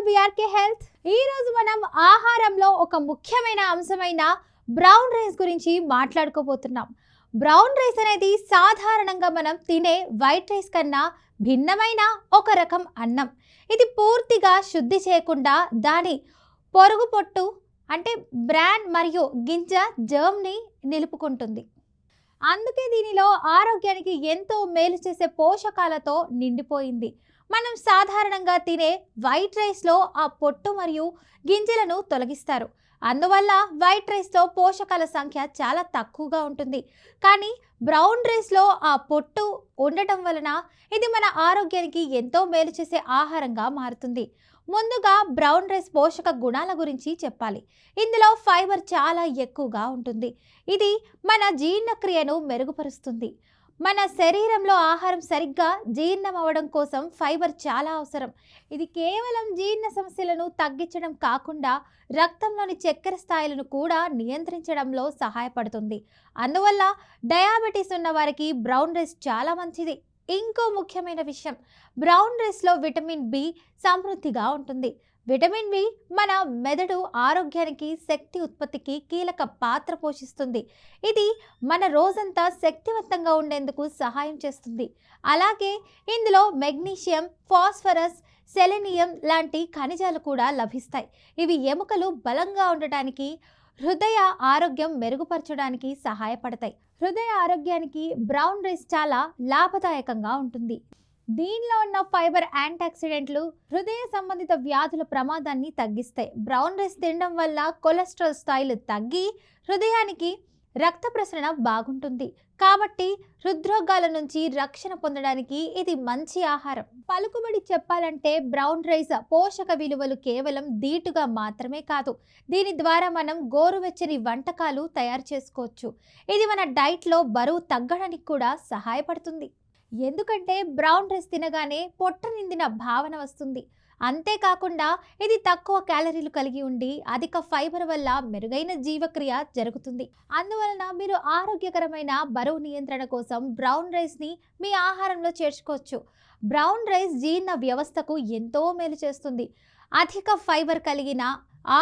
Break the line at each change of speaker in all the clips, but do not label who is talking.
BRK health. ఈ రోజు మనం ఆహారంలో ఒక ముఖ్యమైన అంశమైన బ్రౌన్ రైస్ గురించి మాట్లాడుకోబోతున్నాం. బ్రౌన్ రైస్ అనేది సాధారణంగా మనం తినే వైట్ రైస్ కన్నా భిన్నమైన ఒక రకం అన్నం. ఇది పూర్తిగా శుద్ధి చేయకుండా దాని పొరుగు పొట్టు అంటే బ్రాన్ మరియు గింజ జర్మ్ని నిలుపుకుంటుంది. అందుకే దీనిలో ఆరోగ్యానికి ఎంతో మేలు చేసే పోషకాలతో నిండిపోయింది. మనం సాధారణంగా తినే వైట్ రైస్లో ఆ పొట్టు మరియు గింజలను తొలగిస్తారు. అందువల్ల వైట్ రైస్లో పోషకాల సంఖ్య చాలా తక్కువగా ఉంటుంది. కానీ బ్రౌన్ రైస్లో ఆ పొట్టు ఉండటం వలన ఇది మన ఆరోగ్యానికి ఎంతో మేలు చేసే ఆహారంగా మారుతుంది. ముందుగా బ్రౌన్ రైస్ పోషక గుణాల గురించి చెప్పాలి. ఇందులో ఫైబర్ చాలా ఎక్కువగా ఉంటుంది. ఇది మన జీర్ణక్రియను మెరుగుపరుస్తుంది. మన శరీరంలో ఆహారం సరిగ్గా జీర్ణం అవ్వడం కోసం ఫైబర్ చాలా అవసరం. ఇది కేవలం జీర్ణ సమస్యలను తగ్గించడం కాకుండా రక్తంలోని చక్కెర స్థాయిలను కూడా నియంత్రించడంలో సహాయపడుతుంది. అందువల్ల డయాబెటీస్ ఉన్న వారికి బ్రౌన్ రైస్ చాలా మంచిది. ఇంకో ముఖ్యమైన విషయం, బ్రౌన్ రైస్లో విటమిన్ బి సమృద్ధిగా ఉంటుంది. విటమిన్ బి మన మెదడు ఆరోగ్యానికి, శక్తి ఉత్పత్తికి కీలక పాత్ర పోషిస్తుంది. ఇది మన రోజంతా శక్తివంతంగా ఉండేందుకు సహాయం చేస్తుంది. అలాగే ఇందులో మెగ్నీషియం, ఫాస్ఫరస్, సెలెనియం లాంటి ఖనిజాలు కూడా లభిస్తాయి. ఇవి ఎముకలు బలంగా ఉండటానికి, హృదయ ఆరోగ్యం మెరుగుపరచడానికి సహాయపడతాయి. హృదయ ఆరోగ్యానికి బ్రౌన్ రైస్ చాలా లాభదాయకంగా ఉంటుంది. దీనిలో ఉన్న ఫైబర్ యాంటాక్సిడెంట్లు హృదయ సంబంధిత వ్యాధుల ప్రమాదాన్ని తగ్గిస్తాయి. బ్రౌన్ రైస్ తినడం వల్ల కొలెస్ట్రాల్ స్థాయిలు తగ్గి హృదయానికి రక్త ప్రసరణ బాగుంటుంది. కాబట్టి హృద్రోగాల నుంచి రక్షణ పొందడానికి ఇది మంచి ఆహారం. పలుకుబడి చెప్పాలంటే బ్రౌన్ రైస్ పోషక విలువలు కేవలం దీటుగా మాత్రమే కాదు, దీని ద్వారా మనం గోరువెచ్చని వంటకాలు తయారు చేసుకోవచ్చు. ఇది మన డైట్లో బరువు తగ్గడానికి కూడా సహాయపడుతుంది. ఎందుకంటే బ్రౌన్ రైస్ తినగానే పొట్ట నిండిన భావన వస్తుంది. అంతేకాకుండా ఇది తక్కువ క్యాలరీలు కలిగి ఉండి అధిక ఫైబర్ వల్ల మెరుగైన జీవక్రియ జరుగుతుంది. అందువలన మీరు ఆరోగ్యకరమైన బరువు నియంత్రణ కోసం బ్రౌన్ రైస్ని మీ ఆహారంలో చేర్చుకోవచ్చు. బ్రౌన్ రైస్ జీర్ణ వ్యవస్థకు ఎంతో మేలు చేస్తుంది. అధిక ఫైబర్ కలిగిన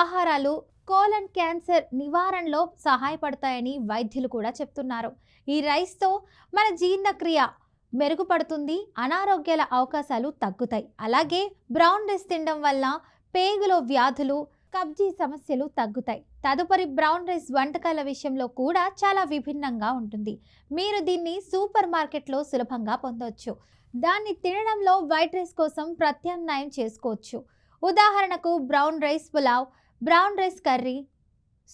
ఆహారాలు కోలన్ క్యాన్సర్ నివారణలో సహాయపడతాయని వైద్యులు కూడా చెప్తున్నారు. ఈ రైస్తో మన జీర్ణక్రియ మెరుగుపడుతుంది, అనారోగ్యాల అవకాశాలు తగ్గుతాయి. అలాగే బ్రౌన్ రైస్ తినడం వల్ల పేగులో వ్యాధులు, కబ్జీ సమస్యలు తగ్గుతాయి. తదుపరి బ్రౌన్ రైస్ వంటకాల విషయంలో కూడా చాలా విభిన్నంగా ఉంటుంది. మీరు దీన్ని సూపర్ మార్కెట్లో సులభంగా పొందవచ్చు. దాన్ని తినడంలో వైట్ రైస్ కోసం ప్రత్యామ్నాయం చేసుకోవచ్చు. ఉదాహరణకు brown rice pulao, brown rice curry,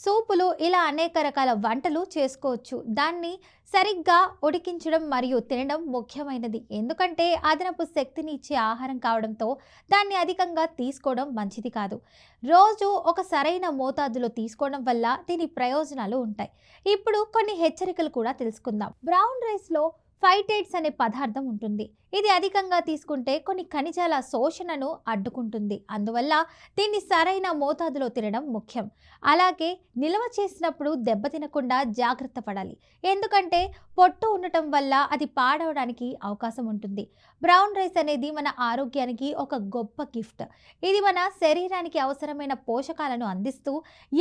సూపులు, ఇలా అనేక రకాల వంటలు చేసుకోవచ్చు. దాన్ని సరిగ్గా ఉడికించడం మరియు తినడం ముఖ్యమైనది. ఎందుకంటే అదనపు శక్తిని ఇచ్చే ఆహారం కావడంతో దాన్ని అధికంగా తీసుకోవడం మంచిది కాదు. రోజు ఒక సరైన మోతాదులో తీసుకోవడం వల్ల దీని ప్రయోజనాలు ఉంటాయి. ఇప్పుడు కొన్ని హెచ్చరికలు కూడా తెలుసుకుందాం. బ్రౌన్ రైస్లో ఫైటేట్స్ అనే పదార్థం ఉంటుంది. ఇది అధికంగా తీసుకుంటే కొన్ని ఖనిజాల శోషణను అడ్డుకుంటుంది. అందువల్ల దీన్ని సరైన మోతాదులో తినడం ముఖ్యం. అలాగే నిల్వ చేసినప్పుడు దెబ్బతినకుండా జాగ్రత్త పడాలి. ఎందుకంటే పొట్టు ఉండటం వల్ల అది పాడవడానికి అవకాశం ఉంటుంది. బ్రౌన్ రైస్ అనేది మన ఆరోగ్యానికి ఒక గొప్ప గిఫ్ట్. ఇది మన శరీరానికి అవసరమైన పోషకాలను అందిస్తూ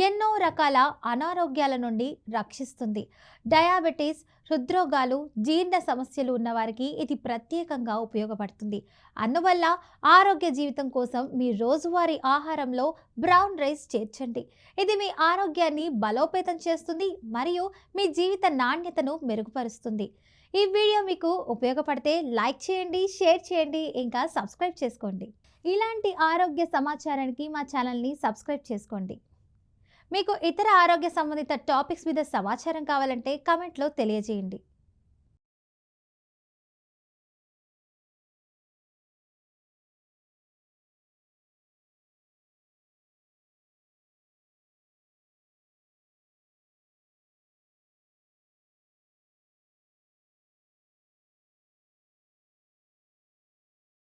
ఎన్నో రకాల అనారోగ్యాల నుండి రక్షిస్తుంది. డయాబెటీస్, హృద్రోగాలు, జీర్ణ సమస్యలు ఉన్నవారికి ఇది ప్రత్యేకంగా ఉపయోగపడుతుంది. అందువల్ల ఆరోగ్య జీవితం కోసం మీ రోజువారీ ఆహారంలో బ్రౌన్ రైస్ చేర్చండి. ఇది మీ ఆరోగ్యాన్ని బలోపేతం చేస్తుంది మరియు మీ జీవిత నాణ్యతను మెరుగుపరుస్తుంది. ఈ వీడియో మీకు ఉపయోగపడితే లైక్ చేయండి, షేర్ చేయండి, ఇంకా సబ్స్క్రైబ్ చేసుకోండి. ఇలాంటి ఆరోగ్య సమాచారానికి మా ఛానల్ని సబ్స్క్రైబ్ చేసుకోండి. మీకు ఇతర ఆరోగ్య సంబంధిత టాపిక్స్ మీద సమాచారం కావాలంటే కామెంట్లో తెలియజేయండి.